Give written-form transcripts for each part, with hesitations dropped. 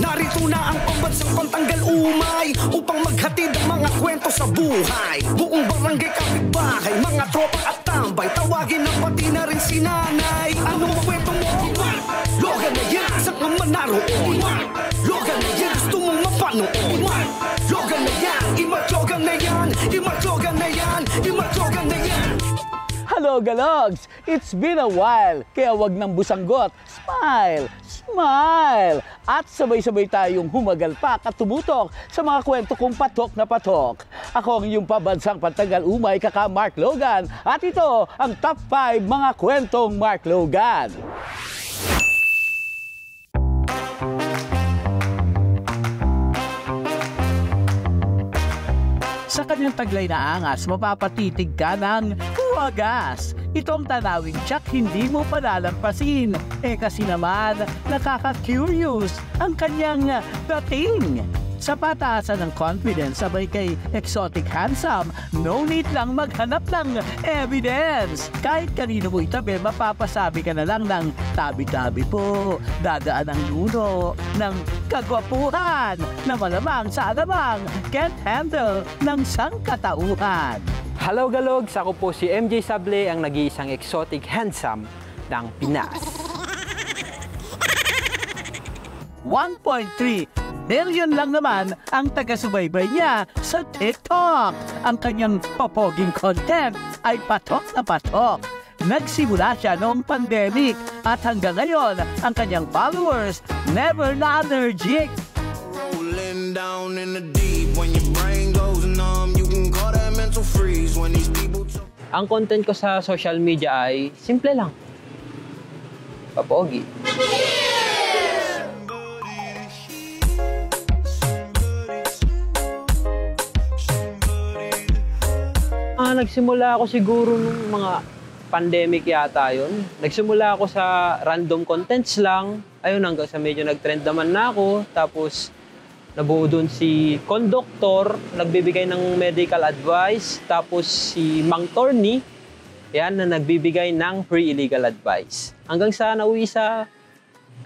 Narito na ang pambansang pantanggal umay upang maghatid ang mga kwento sa buhay. Buong barangay kapitbahay, mga tropa at tambay, tawagin na pati na rin si nanay. Anong kwento mo? Logan na yan, saan ka man naroon? Logan na yan, gusto mong mapanood? Logan na yan, imatlogan na yan, imatlogan na yan, imatlogan na yan. Hello, Galogs! It's been a while, kaya wag nang busanggot. Smile! Smile! At sabay-sabay tayong humagalpak at tumutok sa mga kwento kong patok na patok. Ako ang iyong pabansang pantanggal umay, kaka Mark Logan. At ito ang top 5 mga kwentong Mark Logan. Sa kanyang taglay na angas, mapapatitig ka ng huwagas. Ito ang tanawing tsak hindi mo palalampasin. Kasi naman, nakaka-curious ang kanyang dating. Sa pataasan ng confidence, sabay kay exotic handsome, no need lang maghanap ng evidence. Kahit kanino mo itabi, mapapasabi ka na lang ng tabi-tabi po, dadaan ang luno ng kagwapuhan na malamang sa alamang can't handle ng sangkatauhan. Hello Galogs! Ako po si MJ Sable, ang nag-iisang exotic handsome ng Pinas. 1.3 billion lang naman ang taga-subaybay niya sa TikTok. Ang kanyang popoging content ay patok na patok. Nagsimula siya noong pandemic at hanggang ngayon ang kanyang followers never na allergic. Rolling down in the deep, when your brain goes numb, you can call that mental freeze when these people. Ang content ko sa social media ay simple lang. Papogi. Nagsimula ako siguro nung mga pandemic yata yun. Nagsimula ako sa random contents lang. Ayun, hanggang sa medyo nag-trend naman na ako. Tapos, nabuo dun si Conductor, nagbibigay ng medical advice. Tapos, si Mang Torny, yan, na nagbibigay ng free illegal advice. Hanggang sa nauwi sa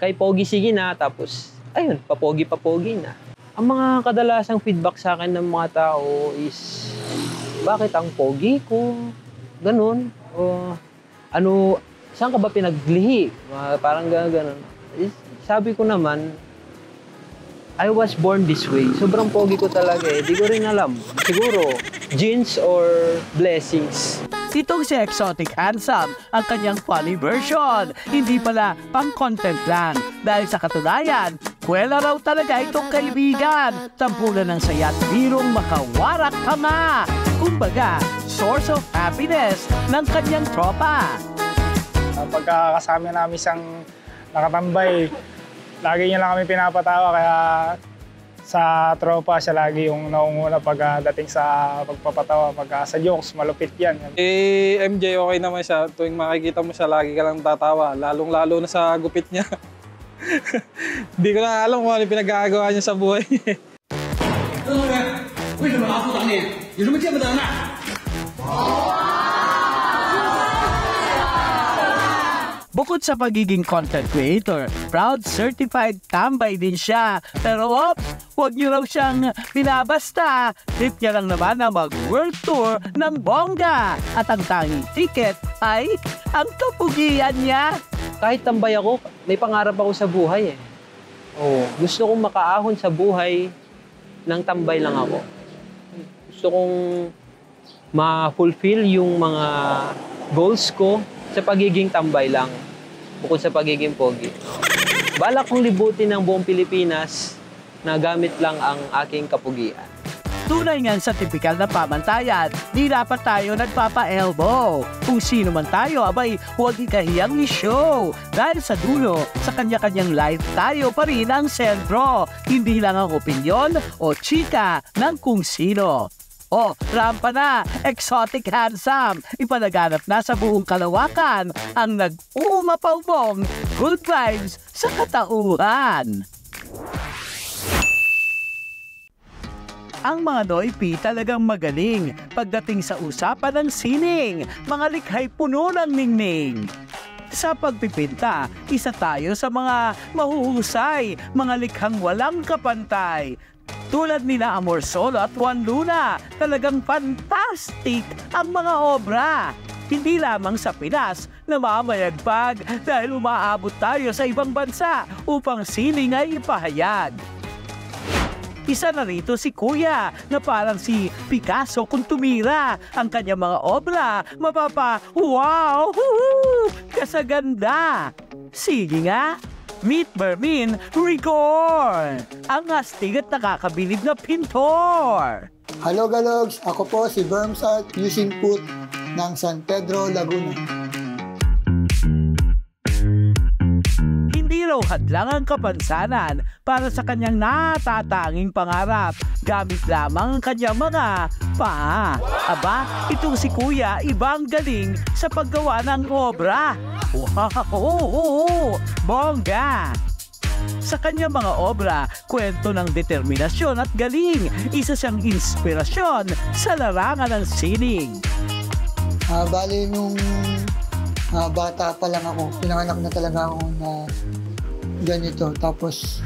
kay Pogi Sige na. Tapos, ayun, papogi-papogi na. Ang mga kadalasang feedback sa akin ng mga tao is, bakit ang pogi ko? Ganun. O, ano, saan ka ba pinaglihi? Parang ganun. Sabi ko naman, I was born this way. Sobrang pogi ko talaga eh. Di ko rin alam. Siguro, genes or blessings. Itong si Exotic Handsome, ang kanyang funny version. Hindi pala pang-content lang. Dahil sa katunayan, kwela raw talaga itong kaibigan. Tampulan ng saya at birong makawarak ka nga. Kumbaga, source of happiness ng kanyang tropa. Pagkakasama namin siyang nakatambay, lagi niya lang kami pinapatawa, kaya sa tropa siya lagi yung naunguna pagdating sa pagpapatawa. Sa jokes, malupit yan. MJ, okay naman siya. Tuwing makikita mo siya, lagi ka lang tatawa. Lalong-lalo na sa gupit niya. Hindi ko na alam kung ano yung pinagagawa niya sa buhay niya. Bukod sa pagiging content creator, proud certified tambay din siya. Pero huwag niyo raw siyang binabasta. Trip niya lang naman na mag-world tour ng bongga. At ang tanging ticket ay ang kapugian niya. Kahit tambay ako, may pangarap ako sa buhay eh. Gusto kong makaahon sa buhay ng tambay lang ako. Gusto kong ma-fulfill yung mga goals ko sa pagiging tambay lang, bukod sa pagiging pogi. Balak kong libutin ng buong Pilipinas na gamit lang ang aking kapugian. Tunay nga sa tipikal na pamantayan, di dapat tayo nagpapa-elbow. Kung sino man tayo, abay, huwag ikahiyang i-show. Dahil sa dulo, sa kanya-kanyang life tayo pa rin ang sentro. Hindi lang ang opinyon o chika ng kung sino. Rampa na, Exotic Handsome. Ipalaganap na sa buong kalawakan ang nag-umapaubong good vibes sa katauhan. Ang mga Noipi talagang magaling pagdating sa usapan ng sining, mga likhay puno ng ningning. Sa pagpipinta, isa tayo sa mga mahuhusay, mga likhang walang kapantay. Tulad nila Amor Solo at Juan Luna, talagang fantastic ang mga obra. Hindi lamang sa Pinas namamayagpag dahil umaabot tayo sa ibang bansa upang siling ay ipahayag. Isa na rito si Kuya na parang si Picasso kung tumira. Ang kanyang mga obra, wow! Kasaganda! Sige nga! Meet Bermin Rigor! Ang astig at nakakabilib na pintor! Hello Galogs! Ako po si Bermsart using Put ng San Pedro, Laguna. Hindi raw hadlang ang kapansanan para sa kanyang natatanging pangarap. Gamit lamang ang kanyang mga paa. Aba, itong si Kuya ibang galing sa paggawa ng obra. Wow! Bongga! Sa kanyang mga obra, kwento ng determinasyon at galing. Isa siyang inspirasyon sa larangan ng sining. Bali nung bata pa lang ako, pinanganak na talaga ako na ganito. Tapos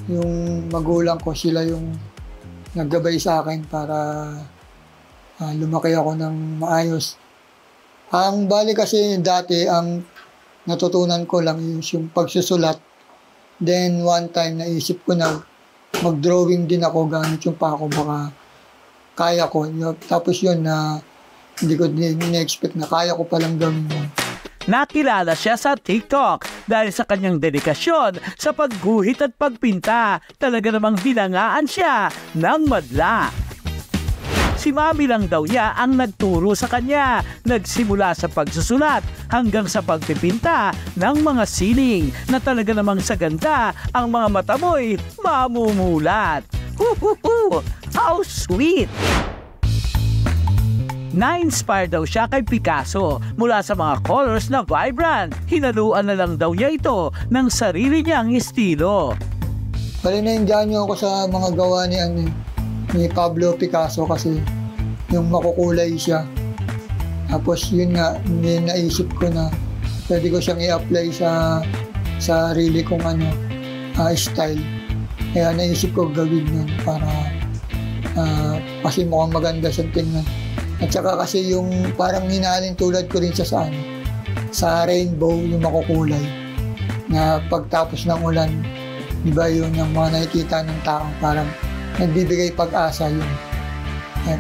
yung magulang ko, sila yung naggabay sa akin para lumaki ako ng maayos. Ang bali kasi dati, ang natutunan ko lang yung pagsusulat. Then one time naisip ko na mag-drawing din ako gamit yung pako, baka kaya ko. Tapos yun na hindi ko din-expect na kaya ko palang gawin yun. Nakilala siya sa TikTok dahil sa kanyang dedikasyon sa pagguhit at pagpinta. Talaga namang binangaan siya ng madla. Si Mami lang daw niya ang nagturo sa kanya. Nagsimula sa pagsusulat hanggang sa pagpipinta ng mga siling na talaga namang sa ganda ang mga mata mo'y mamumulat. How sweet! Na-inspire daw siya kay Picasso mula sa mga colors na vibrant. Hinaluan na lang daw niya ito ng sarili niyang estilo. Bali na-inganyo ako sa mga gawa ni Pablo Picasso kasi yung makukulay siya. Tapos yun nga, naisip ko na pwede ko siyang i-apply sa sarili kong style. Kaya naisip ko gawin yun para kasi mukhang maganda siyang tingnan. At saka kasi yung parang hinalin tulad ko rin siya sa rainbow, yung makukulay. Na pagtapos ng ulan, di ba yun yung mga nakikita ng tao, parang nagbibigay pag-asa yun.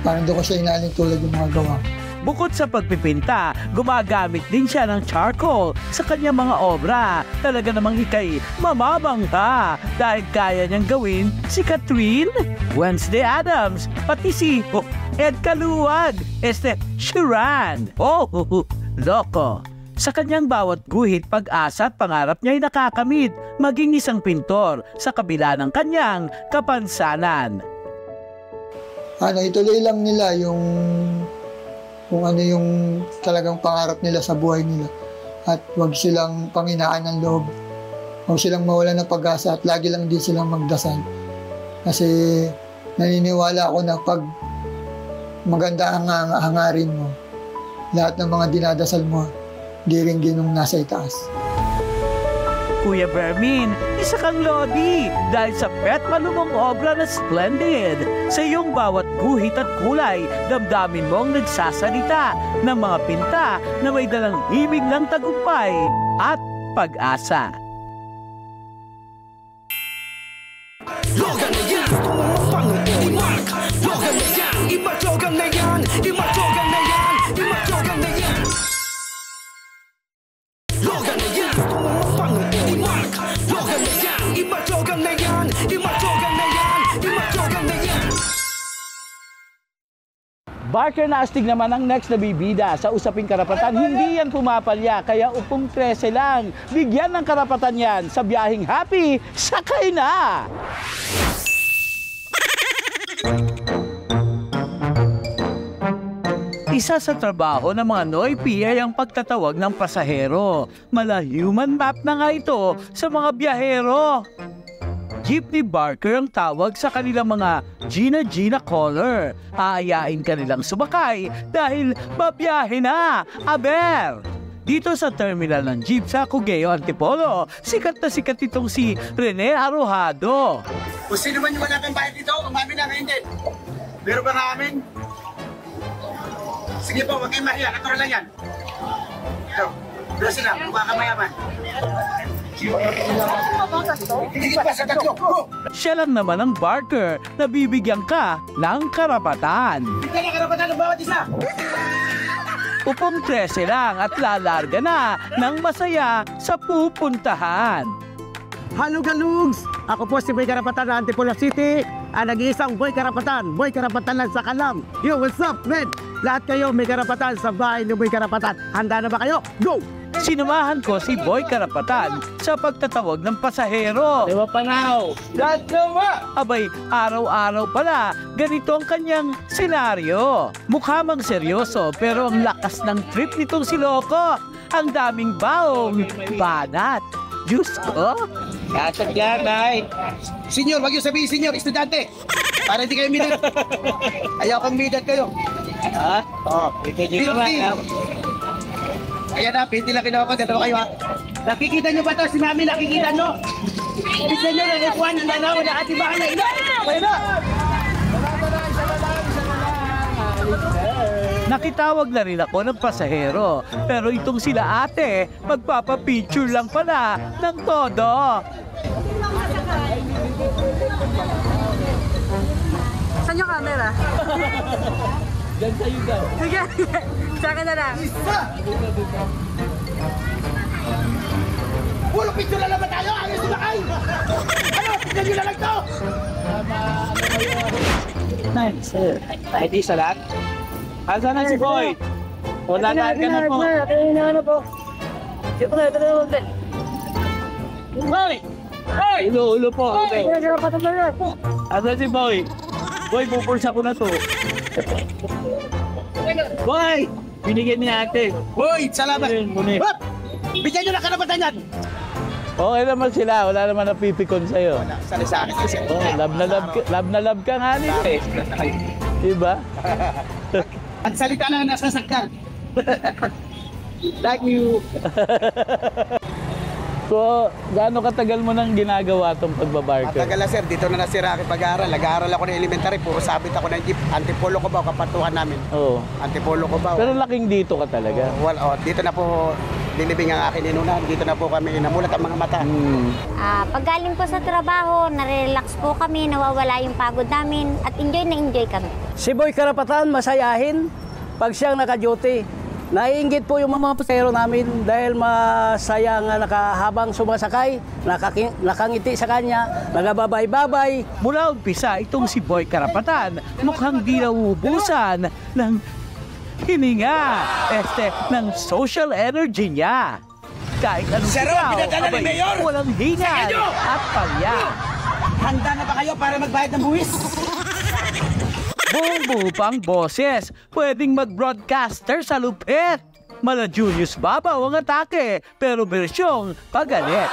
Parang doon ko siya hinalin tulad yung mga gawa. Bukod sa pagpipinta, gumagamit din siya ng charcoal sa kanyang mga obra. Talaga namang ikay mamabangga dahil kaya niyang gawin si Catherine, Wednesday Adams, pati si Ed Caluwag, Sharon. Loko. Sa kanyang bawat guhit, pag-asa at pangarap niya ay nakakamit maging isang pintor sa kabila ng kanyang kapansanan. Ituloy lang nila kung ano yung talagang pangarap nila sa buhay nila. At huwag silang panghinaan ng loob. Huwag silang mawalan ng pag-asa at lagi lang din silang magdasal. Kasi naniniwala ako na pag maganda ang hangarin mo, lahat ng mga dinadasal mo, di rin ginong nasa itaas. Kuya Bermin, isa kang lodi dahil sa pet malumong obra na splendid. Sa iyong bawat guhit at kulay, damdamin mo ang nagsasalita ng mga pinta na may dalang himig ng tagumpay at pag-asa. Logan na yan, gusto mo mapanood, i-mark. Logan na yan, i-mark Logan na yan, i-mark Logan na yan, i-mark Logan na yan. Logan na yan, gusto mo mapanood, i-mark. Logan na yan, i-mark Logan na yan, i-mark Logan na yan, i-mark Logan na yan. Barker na astig naman ang next na bibida sa usaping karapatan. Hindi yan pumapalya, kaya upong 13 lang. Bigyan ng karapatan yan sa biyaheng happy, sakay na! Isa sa trabaho ng mga NOIPI ay ang pagtatawag ng pasahero. Mala human map na nga ito sa mga biyahero. Jeepney Barker ang tawag sa kanilang mga Gina caller. Aayain ka nilang sumakay dahil babiyahe na, aber! Dito sa terminal ng jeep sa Cugeo, Antipolo, sikat na sikat itong si Rene Arojado. Kung sino man yung wala kang bayad dito, umamin na ngayon din. Meron ba nga amin? Sige po, huwag kayong mahiya. Natural lang yan. Ito, doon sila, mukha ka mayaman. Higit pa sa tatlo. Siya lang naman ang barker na bibigyan ka ng karapatan. Bigyan ng karapatan ng bawat isa. Upong 13 lang at lalarga na ng masaya sa pupuntahan. Hello Galugs! Ako po si Boy Karapatan ng Antipolo City, ang nag-iisang Boy Karapatan lang sa Kalam. Yo, what's up, man? Lahat kayo may karapatan sa bahay ni Boy Karapatan. Handa na ba kayo? Go! Sinamahan ko si Boy Karapatan sa pagtatawag ng pasahero. Diba panaw? Abay, araw-araw pala, ganito ang kanyang senaryo. Mukha mang seryoso pero ang lakas ng trip nitong si Loco. Ang daming baong, banat. Diyos ko! Kasag yan, ay. Senyor, wag yung sabihin, senyor, estudyante. Para hindi kayo midat. Ayaw kang midat kayo. Ha? Oo, Ayan na, pinti lang kinuha ko. Dito kayo ha. Nakikita nyo ba ito? Si Mami, nakikita nyo? Tignan nyo na F1 ang dalawa na atibahan na ina. Kaya na! Nakitawag na rin ako ng pasahero. Pero itong sila ate, magpapapicture lang pala ng todo. Saan yung camera? Diyan sa'yo daw. Sige, sa akin na lang. Puro picture na naman tayo! Ayos na kayo! Ano? Tignan nyo na lang to! Nice. Ay, di sa lahat. Asan na si Boy? Wala na ka na po. Boy! Hey! Ulo po. Asan si Boy? Boy, pupursa ko na to. Boy! Binigyan niya ate. Boy! Salamat! Hop! Bigyan nyo na karapatan yan! Okay naman sila, wala naman napipikon sa'yo. Sali sa akin kasi. Oh, love na love ka nga nila eh. Diba? Ang salita na nasasaktan. Like you. So, gaano katagal mo nang ginagawa itong pagbabarker? Matagal na sir, dito na nasira aking pag-aaral. Nag-aaral ako ng elementary, puro sabit ako ng jeep. Antipolo ko ba, kapatuhan namin. Oo. Antipolo ko ba. Pero laking dito ka talaga. Dito na po dilibing ang akin inunan. Dito na po kami namulat ang mga mata. Pag galing po sa trabaho, nare-relax po kami, nawawala yung pagod namin at enjoy na enjoy kami. Si Boy Karapatan, masayahin pag siyang naka-duty. Naiinggit po yung mga pasahero namin dahil masaya nga habang sumasakay, nakangiti sa kanya, nagababay-babay. Mula umpisa, itong si Boy Karapatan mukhang di nauubusan ng hininga, ng social energy niya. Kahit anong sigaw, walang hingal at palya. Handa na ba kayo para magbayad ng buwis? Buong-buo pang boses, pwedeng mag-broadcaster sa lupit. Mala Julius Babaw ang atake, pero bersyong pagalit.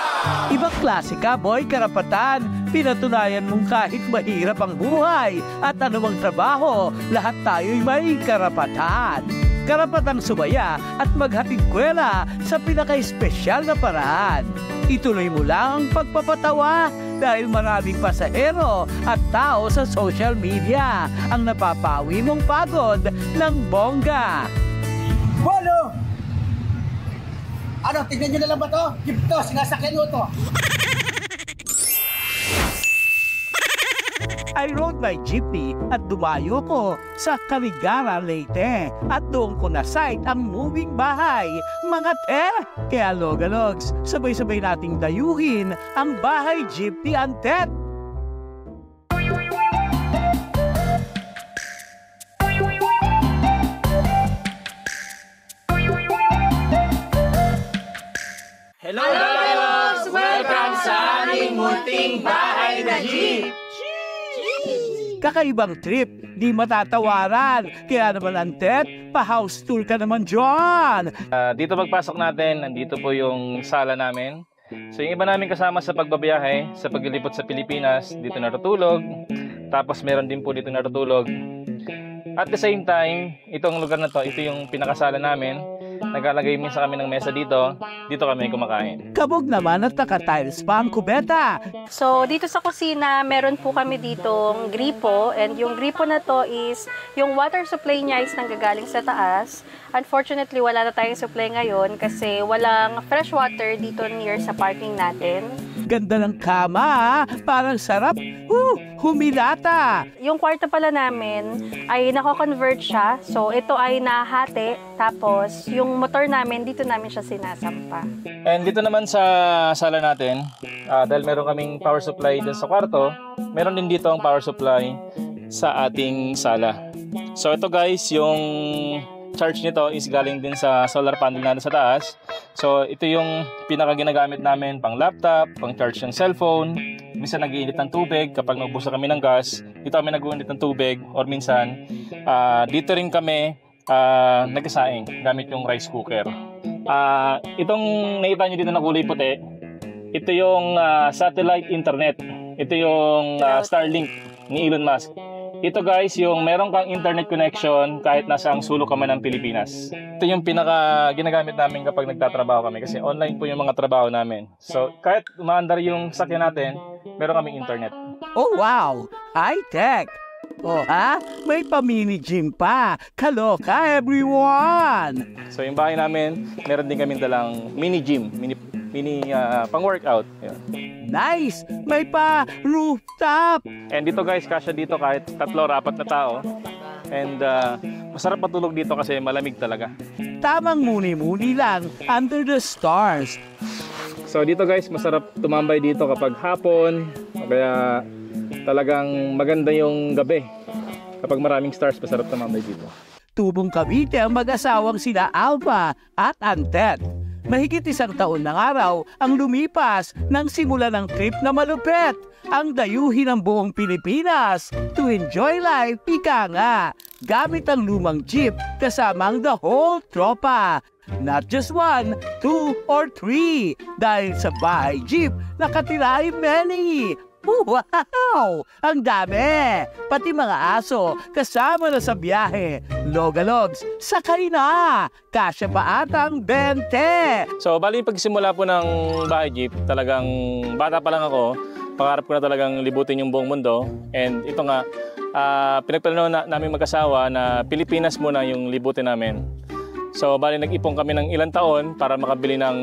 Ibang klase ka, Boy Karapatan. Pinatunayan mong kahit mahirap ang buhay at anumang trabaho, lahat tayo'y may karapatan. Karapatang sumaya at maghatid kwela sa pinaka-espesyal na paraan. Ituloy mo lang ang pagpapatawa dahil maraming pasahero at tao sa social media ang napapawi mong pagod ng bongga. Bolo! Ano, tignan nyo na lang ba to? Jeep to, sinasakyan nyo to. I rode my jeepney at dumayo ko sa Caligara, Leyte. At doon ko na-sight ang moving bahay, mga te! Kaya Logalogs, sabay-sabay nating dayuhin ang bahay jeepney Antet. Hello, Logalogs! Welcome sa aming munting bahay na jeep! Kakaibang trip, di matatawaran. Kaya naman Antet, pa-house tour ka naman dyan. Dito pagpasok natin, nandito po yung sala namin. So yung iba namin kasama sa pagbabiyahe, sa paglilipot sa Pilipinas, dito natutulog. Tapos meron din po dito natutulog. At the same time, itong lugar na to, ito yung pinakasala namin. naglalagay minsan kami ng mesa dito kami kumakain. Kabog naman at naka-tiles pa ang kubeta. So, dito sa kusina, meron po kami ditong gripo. And yung gripo na to is, yung water supply niya is nanggagaling sa taas. Unfortunately, wala na tayong supply ngayon kasi walang fresh water dito near sa parking natin. Ganda ng kama, parang sarap. Humilata. Yung kwarto pala namin ay nako-convert siya. So, ito ay nahati. Tapos, yung motor namin, dito namin siya sinasampa. And dito naman sa sala natin, dahil meron kaming power supply dun sa kwarto, meron din dito ang power supply sa ating sala. So, ito guys, yung charge nito is galing din sa solar panel natin sa taas. So ito yung pinaka ginagamit namin pang laptop, pang charge ng cellphone. Minsan nag-iinit ng tubig kapag naubusan kami ng gas. Dito kami nag-iinit ng tubig or minsan dito rin kami nagsasaing gamit yung rice cooker. Itong nakita nyo dito na kulay puti, ito yung satellite internet. Ito yung Starlink ni Elon Musk. Ito guys, yung meron kang internet connection kahit nasa ang sulok ka man ng Pilipinas. Ito yung pinaka ginagamit namin kapag nagtatrabaho kami kasi online po yung mga trabaho namin. So kahit umaandar yung sakyan natin, meron kaming internet. Oh wow! High-tech! Oh ha? May pa-mini gym pa! Kaloka everyone! So yung bahay namin, meron din kaming dalang mini gym, mini pang-workout. Nice! May pa rooftop! And dito guys, kasya dito kahit 3-4 na tao. And masarap matulog dito kasi malamig talaga. Tamang muni-muni lang under the stars. So dito guys, masarap tumambay dito kapag hapon. Kaya talagang maganda yung gabi. Kapag maraming stars, masarap tumambay dito. Tubong Cavite ang mag-asawang sina Alva at Antet. Mahigit 1 taon ng araw ang lumipas nang simula ng trip na malupet. Ang dayuhin ng buong Pilipinas to enjoy life, ika nga. Gamit ang lumang jeep kasama ang the whole tropa. Not just 1, 2, or 3. Dahil sa bahay jeep, nakatira ay many. Wow! Ang dami! Pati mga aso, kasama na sa biyahe. Logalogs, sakay na! Kasya pa atang 20! So, bali pagsimula po ng bahay jeep, talagang bata pa lang ako, pangarap ko na talagang libutin yung buong mundo. And ito nga, pinagplano namin mag-asawa na Pilipinas muna yung libutin namin. So, bali nag-ipon kami ng ilang taon para makabili ng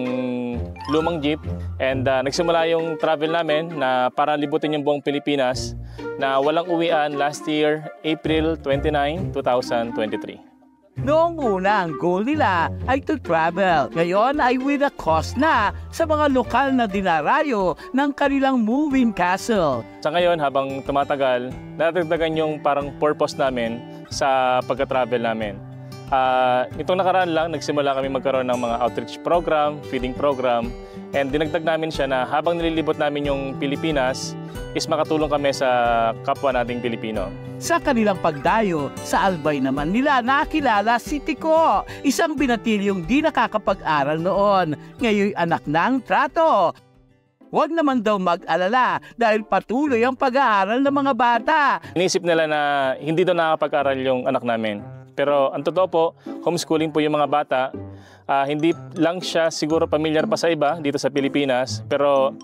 lumang jeep. And nagsimula yung travel namin na para libutin yung buong Pilipinas na walang uwian last year, April 29, 2023. Noong una, ang goal nila ay to travel. Ngayon ay with a cost na sa mga lokal na dinarayo ng kanilang moving castle. Sa ngayon, habang tumatagal, nadagdagan yung parang purpose namin sa pagka-travel namin. Itong nakaraan lang, nagsimula kami magkaroon ng mga outreach program, feeding program, and dinagdag namin siya na habang nililibot namin yung Pilipinas, is makatulong kami sa kapwa nating Pilipino. Sa kanilang pagdayo, sa Albay naman nila nakilala si Tico, isang binatilyong di nakakapag-aral noon, ngayon anak ng trato. Huwag naman daw mag-alala dahil patuloy ang pag-aaral ng mga bata. Inisip nila na hindi daw nakakapag-aral yung anak namin. Pero ang totoo po, homeschooling po yung mga bata. Hindi lang siya siguro pamilyar pa sa iba dito sa Pilipinas, pero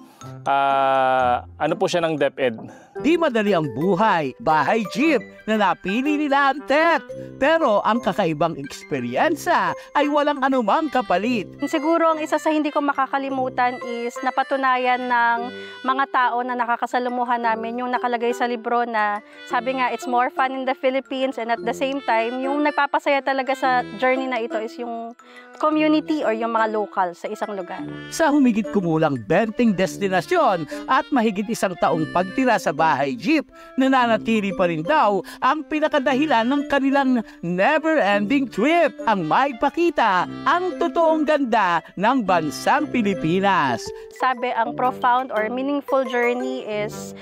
ano po siya ng DepEd. Di madali ang buhay, bahay jeep na napili nila ang Tet. Pero ang kakaibang eksperyensa ay walang anumang kapalit. Siguro ang isa sa hindi ko makakalimutan is napatunayan ng mga tao na nakakasalamuhan namin yung nakalagay sa libro na sabi nga it's more fun in the Philippines, and at the same time yung nagpapasaya talaga sa journey na ito is yung community or yung mga local sa isang lugar. Sa humigit kumulang 20 destinasyon at mahigit 1 taong pagtira sa bahay jeep, nananatili pa rin daw ang pinakadahilan ng kanilang never-ending trip, ang maipakita ang totoong ganda ng bansang Pilipinas. Sabi, ang profound or meaningful journey is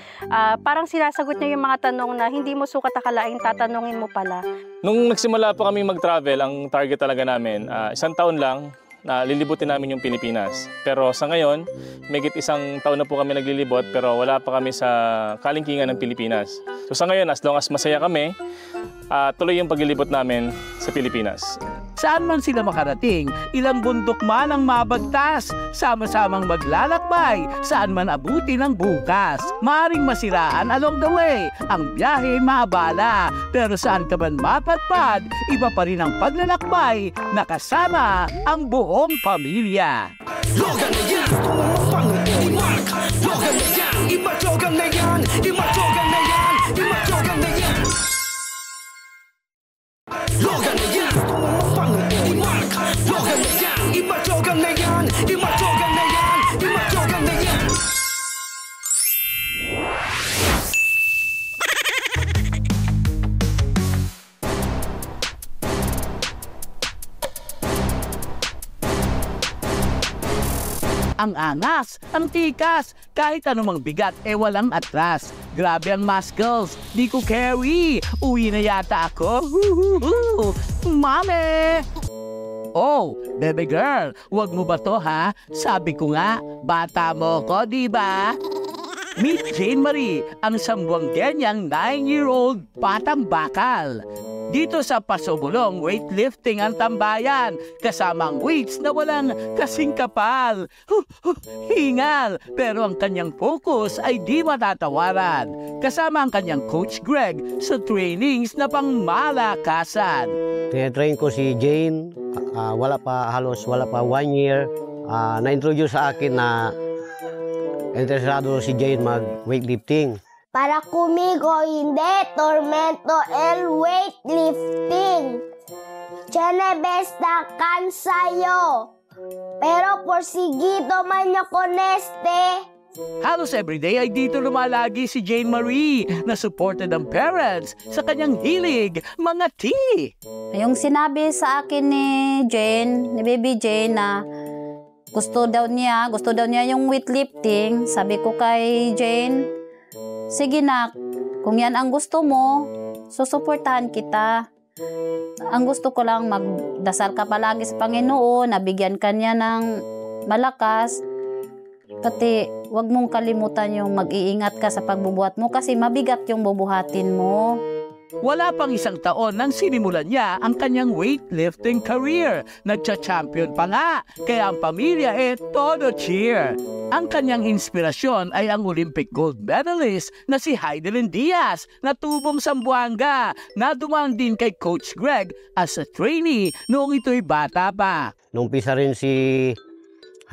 parang sinasagot niya yung mga tanong na hindi mo sukat akalain tatanungin mo pala. Nung nagsimula po kami mag-travel, ang target talaga namin, 1 taon lang na lilibutin namin yung Pilipinas. Pero sa ngayon, megit 1 taon na po kami naglilibot pero wala pa kami sa kalingkingan ng Pilipinas. So sa ngayon, as long as masaya kami, tuloy yung paglilibot namin sa Pilipinas. Saan man sila makarating, ilang bundok man ang mabagtas, sama-samang maglalakbay, saan man abuti ng bukas. Maaring masiraan along the way, ang biyahe maabala, pero saan ka man mapadpad, iba pa rin ang paglalakbay, nakasama ang buong pamilya. Logan na yan, tumumapang i-mark. Logan na yan, iba-logan na yan, iba-logan na yan, iba-logan na yan. Logan na yan, tumumapang i-mark. Logan na yan, iba-logan na yan, iba-logan na yan, iba-logan na yan. Ang angas, ang tikas, kahit anumang bigat walang atras. Grabe ang muscles, di ko carry. Uwi na yata ako. Mami! Oh, baby girl, wag mo ba to ha? Sabi ko nga, bata mo ko, di ba? Meet Jane Marie, ang sambuanggenyang 9-year-old batang bakal. Dito sa Pasobulong, weightlifting ang tambayan, kasamang weights na walang kasing kapal. Hingal, pero ang kanyang focus ay di matatawaran. Kasama ang kanyang Coach Greg sa trainings na pangmalakasan. Tinatrain ko si Jane, wala pa 1 year. Na-introduce sa akin na interesado si Jane mag-weightlifting. Para kumigo hindi, tormento el weightlifting. Tiene besta kansayo. Pero porsigido man nyo con este. Halos everyday ay dito lumalagi si Jane Marie na supported ang parents sa kanyang hilig, mga tea. Yung sinabi sa akin ni Jane, ni Baby Jane na gusto daw niya yung weightlifting, sabi ko kay Jane, sige nak, kung yan ang gusto mo, susuportahan kita. Ang gusto ko lang magdasal ka palagi sa Panginoon, nabigyan ka niya ng malakas. Pati wag mong kalimutan yung mag-iingat ka sa pagbubuhat mo kasi mabigat yung bubuhatin mo. Wala pang 1 taon nang sinimulan niya ang kanyang weightlifting career. Nagcha-champion pa nga, kaya ang pamilya todo cheer. Ang kanyang inspirasyon ay ang Olympic gold medalist na si Heidelin Diaz na tubong Zamboanga na dumaan din kay Coach Greg as a trainee noong ito'y bata pa. Nung umpisa rin si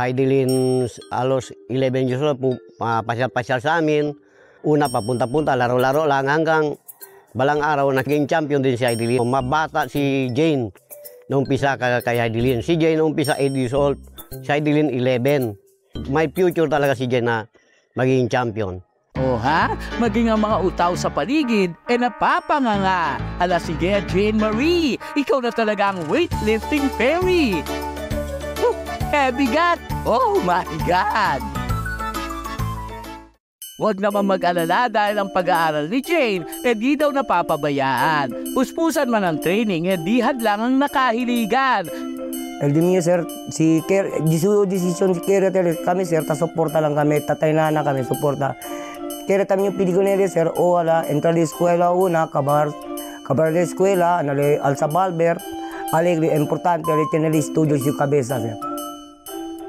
Heidelin alos 11 years old, pasyal-pasyal sa amin. Una papunta-punta, laro-laro lang hanggang balang araw naging champion din si Heidelin. Mabata si Jane nung umpisa kay Heidelin. Si Jane nung umpisa 8 years old, si Heidelin 11. May future talaga si Jane na magiging champion. O ha? Maging ang mga utaw sa paligid napapanganga. Ala sige Jane Marie, ikaw na talaga ang weightlifting fairy. Bigat! Oh my God! Huwag naman mag-alala dahil ang pag-aaral ni Jane di daw napapabayaan. Puspusan man ang training di hadlang ang nakahiligan. El dimiyo sir, si decision si Kere kami sir, ta-suporta lang kami, tatay na kami, suporta. Kere kami yung piligunere sir, o wala, entrar de eskwela una, kabar de eskwela, alsa balber, alegre, importante, tiene el estudio sa kabesa sir.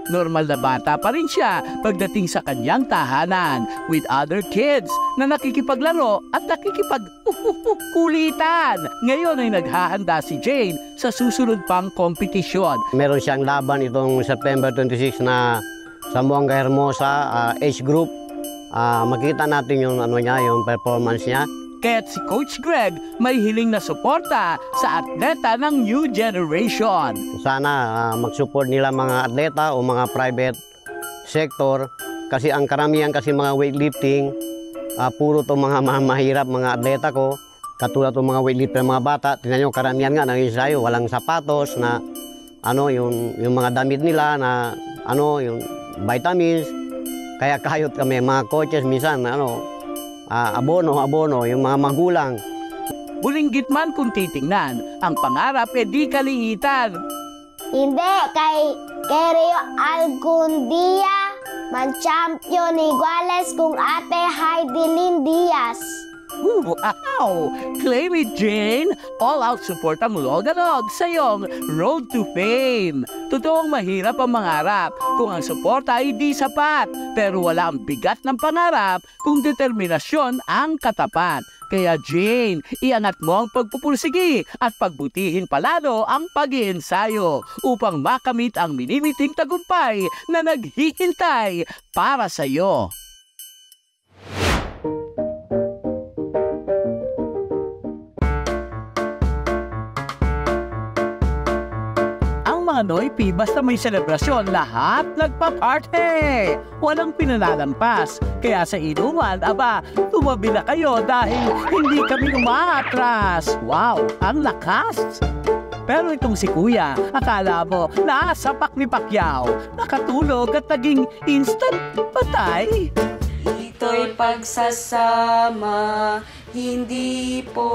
Normal na bata pa rin siya pagdating sa kanyang tahanan with other kids na nakikipaglaro at nakikipagkulitan. Ngayon ay naghahanda si Jane sa susunod pang kompetisyon. Meron siyang laban itong September 26 na Zamboanga Hermosa age group. Makita natin yung yung performance niya. Kaya't si Coach Greg may hiling na suporta sa atleta ng new generation. Sana mag-support nila mga atleta o mga private sector kasi ang karamihan kasi mga weightlifting, puro to mga mahirap mga atleta ko. Katulad ng mga weightlifter mga bata, tingnan nyo karamihan nga nag-ensayo, walang sapatos na yung mga damit nila na yung vitamins. Kaya kahit kami mga coaches minsan abono, yung mga magulang. Bulinggit man kung titingnan, ang pangarap di kaliitan. Hindi, kay Rio algún día man champion iguales kung ate Heidelin Diaz. Wow! Claim it, Jane! All-out support ang Loganog sa iyong road to fame. Totoong mahirap ang mangarap kung ang suporta ay di sapat, pero wala ang bigat ng pangarap kung determinasyon ang katapat. Kaya Jane, iangat mo ang pagpupursigi at pagbutihin palalo ang pag-iensayo upang makamit ang minimiting tagumpay na naghihintay para sa iyo. Mga Noipi, basta may selebrasyon, lahat nagpa-party. Walang pinalalampas. Kaya sa inuman, aba, tumabi na kayo dahil hindi kami umaatras. Wow, ang lakas! Pero itong si Kuya, akala mo, nasapak ni Pacquiao, nakatulog at naging instant patay. Ito'y pagsasama, hindi po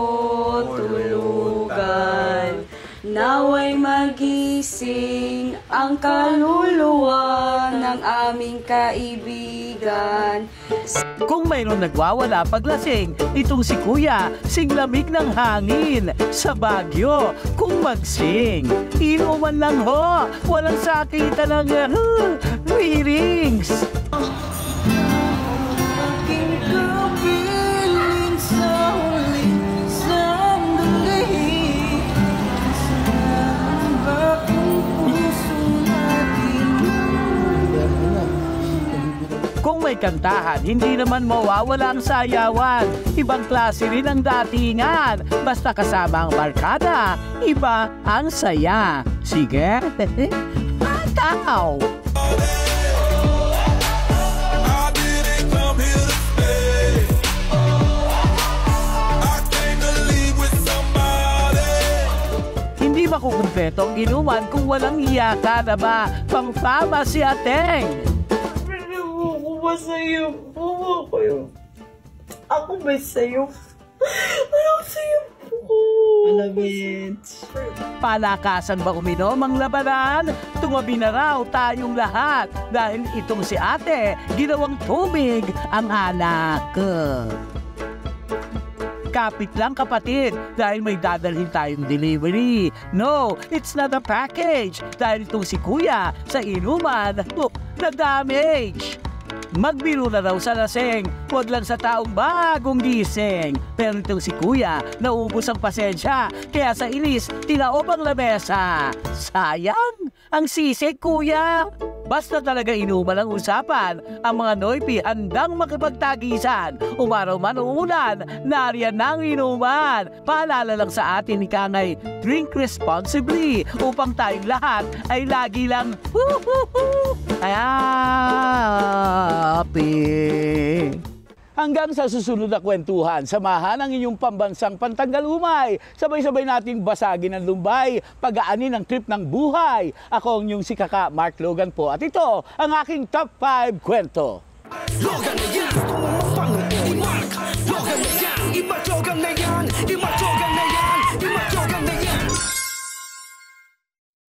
tulugan. Naway magising ang kaluluwa ng aming kaibigan. Kung mayroon nagwawala paglasing, itong si Kuya, singlamig ng hangin sa Baguio. Kung magsing, inuman lang ho, walang sakita ng earrings. Aking kapiling sa huling sandali. Kung may kantahan, hindi naman mawawala ang sayawan. Ibang klase rin ang datingan. Basta kasama ang barkada, iba ang saya. Sige, ataw! Hindi makukumpleto ang inuman kung walang iyakan na ba? Pang-fama si Ateng! Masaya po ako. Ako may sayo. Ano sayo po? Alamit. Palakasan ba uminom ang labanan? Tumabi na raw tayong lahat dahil itong si Ate ginawang tubig ang anak. Kapit lang kapatid dahil may dadalhin tayong delivery. No, it's not a package dahil itong si Kuya sa inuman na-damage. Magbiro na raw sa laseng, huwag lang sa taong bagong gising. Pero itong si Kuya, naubos ang pasensya, kaya sa inis, tinaob ang lamesa. Sayang, ang sisig Kuya. Basta talaga inuman ang usapan, ang mga Noipi handang makipagtagisan. Umaraw man o ulan, nariyan ng inuman. Paalala lang sa atin ni Kangay, drink responsibly upang tayong lahat ay lagi lang happy. Hanggang sa susunod na kwentuhan, samahan ang inyong pambansang pantanggal umay. Sabay-sabay nating basagin ang lumbay, pag-aanin ang trip ng buhay. Ako ang inyong si Kaka Mark Logan po at ito ang aking top 5 kwento. Logan na yan, tumumapang ni Mark. Logan na yan, iba Logan na yan.